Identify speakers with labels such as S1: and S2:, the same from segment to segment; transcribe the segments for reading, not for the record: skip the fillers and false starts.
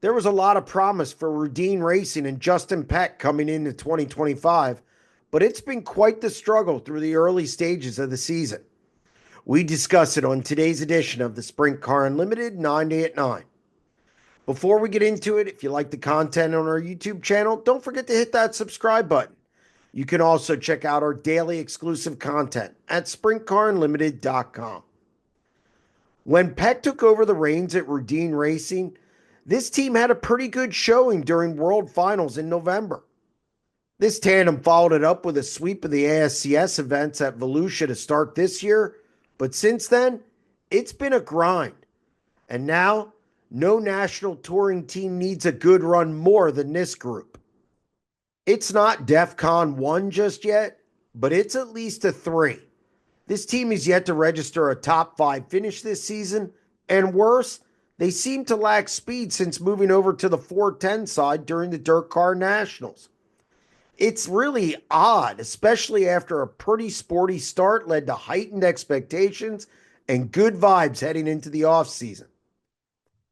S1: There was a lot of promise for Rudeen Racing and Justin Peck coming into 2025, but it's been quite the struggle through the early stages of the season. We discuss it on today's edition of the Sprint Car Unlimited 90 at 9. Before we get into it, if you like the content on our YouTube channel, don't forget to hit that subscribe button. You can also check out our daily exclusive content at SprintCarUnlimited.com. When Peck took over the reins at Rudeen Racing, this team had a pretty good showing during World Finals in November. This tandem followed it up with a sweep of the ASCS events at Volusia to start this year, but since then, it's been a grind. And now, no national touring team needs a good run more than this group. It's not DEFCON 1 just yet, but it's at least a 3. This team is yet to register a top 5 finish this season, and worse, they seem to lack speed since moving over to the 410 side during the Dirt Car Nationals. It's really odd, especially after a pretty sporty start led to heightened expectations and good vibes heading into the offseason.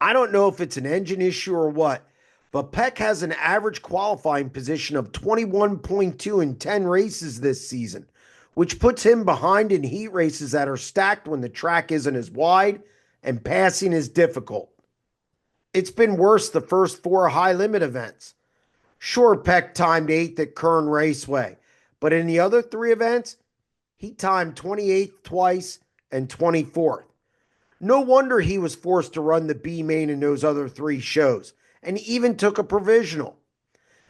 S1: I don't know if it's an engine issue or what, but Peck has an average qualifying position of 21.2 in 10 races this season, which puts him behind in heat races that are stacked when the track isn't as wide and passing is difficult. It's been worse the first 4 high limit events. Sure, Peck timed 8th at Kern Raceway, but in the other 3 events, he timed 28th twice and 24th. No wonder he was forced to run the B main in those other 3 shows, and even took a provisional.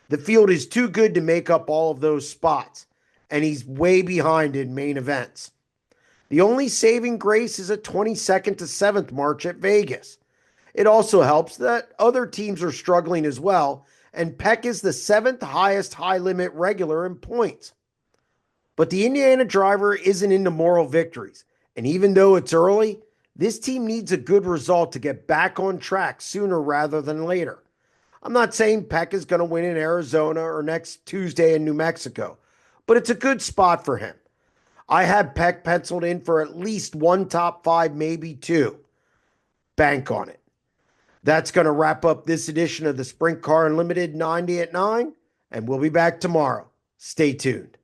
S1: The field is too good to make up all of those spots, and he's way behind in main events. The only saving grace is a 22nd to 7th March at Vegas. It also helps that other teams are struggling as well, and Peck is the 7th highest high limit regular in points. But the Indiana driver isn't into moral victories, and even though it's early, this team needs a good result to get back on track sooner rather than later. I'm not saying Peck is going to win in Arizona or next Tuesday in New Mexico, but it's a good spot for him. I have Peck penciled in for at least 1 top 5, maybe 2. Bank on it. That's going to wrap up this edition of the Sprint Car Unlimited 90 at 9, and we'll be back tomorrow. Stay tuned.